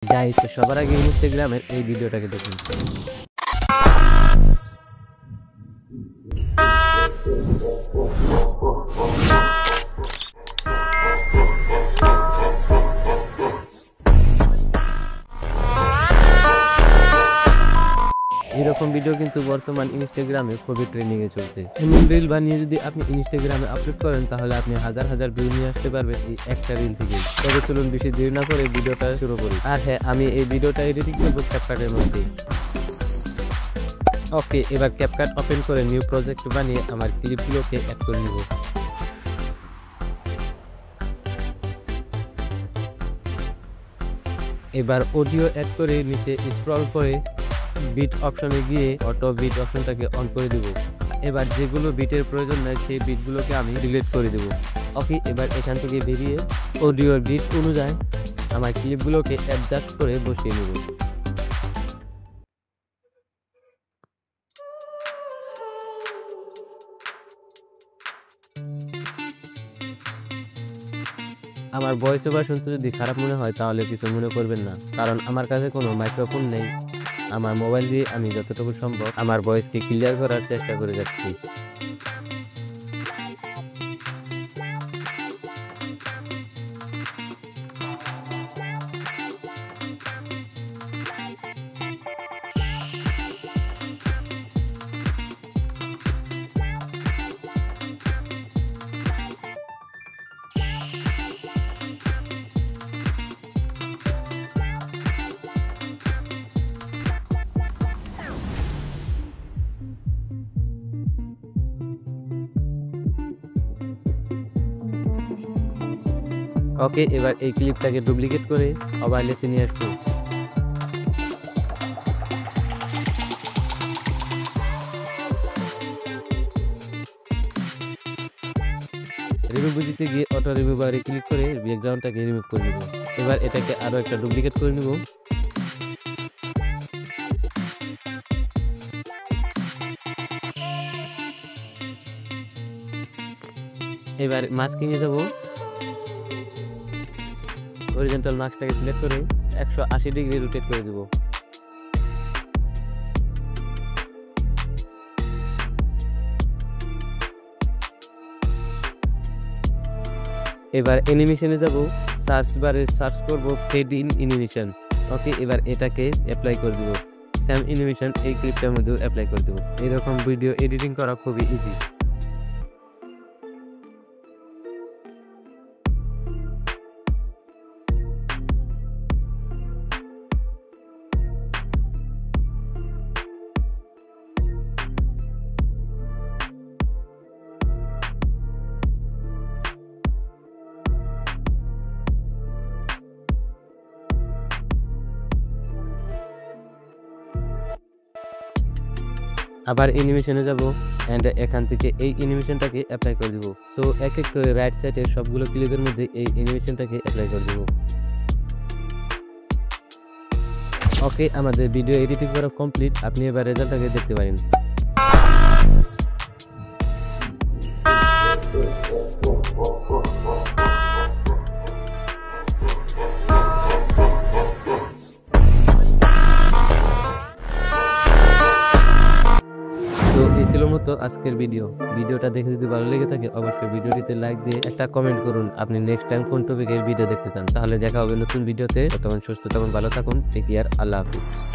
Guys, সবার আগে ইনস্টাগ্রামের এই ভিডিওটাকে দেখুন। এরকম ভিডিও কিন্তু বর্তমান ইনস্টাগ্রামে খুবই ট্রেন্ডিং এ চলছে। এমন রিল বানিয়ে যদি আপনি ইনস্টাগ্রামে আপলোড করেন তাহলে আপনি হাজার হাজার ভিউ নিয়ে আসতে পারবেন এই একটা রিল থেকে। তবে চলুন বেশি দেরি না করে ভিডিওটা শুরু করি। আর হ্যাঁ, আমি এই ভিডিওটা এডিটিং করবো ক্যাপকাটের মধ্যে। ওকে, এবার ক্যাপকাট ওপেন করে নিউ প্রজেক্ট বানিয়ে আমার ক্লিপগুলোকে অ্যাড করে নিব। এবার অডিও অ্যাড করে নিচে স্ক্রল করে বিট অপশনে গিয়ে অটো বিট অপশনটাকে অন করে দেব। এবার যেগুলো বিটের প্রয়োজন নাই সেই বিটগুলোকে আমি ডিলিট করে দেব। ওকে, এবার এখান থেকে বেরিয়ে অডিওর বিট অনুযায়ী আমার ক্লিপগুলোকে অ্যাডজাস্ট করে বসিয়ে নেব। আমার ভয়েস ওভার শুনতে যদি খারাপ মনে হয় তাহলে কিছু মনে করবেন না, কারণ আমার কাছে কোনো মাইক্রোফোন নেই। আমার মোবাইল দিয়ে আমি যতটুকু সম্ভব আমার ভয়েসকে ক্লিয়ার করার চেষ্টা করে যাচ্ছি। ওকে, এবার এই ক্লিপটাকে ডুপ্লিকেট করে মোবাইলেতে নিয়ে আসবো। রিমুভ বুঝিতে গিয়ে অটো রিমুভারে ক্লিক করে ব্যাকগ্রাউন্ডটাকে রিমুভ করে নেব। এবার এটাকে আরো একটা ডুপ্লিকেট করে নেব। এবার মাস্কিং এ যাব। হরিজন্টাল মাস্কটাকে সিলেক্ট করে 180 ডিগ্রি রোটেট করে দেব। এবার অ্যানিমেশনে যাব। সার্চ বারে সার্চ করব ফেড ইন অ্যানিমেশন। ওকে, এবার এটাকে অ্যাপ্লাই করে দেব। সেম অ্যানিমেশন এই ক্লিপটার মধ্যেও অ্যাপ্লাই করে দেব। এরকম ভিডিও এডিটিং করা খুবই ইজি। আবার অ্যানিমেশনে যাব এন্ড এখান থেকে এই অ্যানিমেশনটাকে অ্যাপ্লাই করে দিব। সো এক এক করে রাইট সাইডে সবগুলো ক্লিপের মধ্যে এই অ্যানিমেশনটাকে অ্যাপ্লাই করে দিব। ওকে, আমাদের ভিডিও এডিটিং করা কমপ্লিট। আপনি এবার রেজাল্টটাকে দেখতে পারেন। তো এই ছিল মতো আজকের ভিডিওটা দেখে যদি ভালো লেগে থাকে অবশ্যই ভিডিওটিতে লাইক দিয়ে একটা কমেন্ট করুন আপনি নেক্সট টাইম কোন টপিকের ভিডিও দেখতে চান। তাহলে দেখা হবে নতুন ভিডিওতে। ততক্ষণ সুস্থ থাকুন, ভালো থাকুন, টেক কেয়ার, আল্লাহ হাফিজ।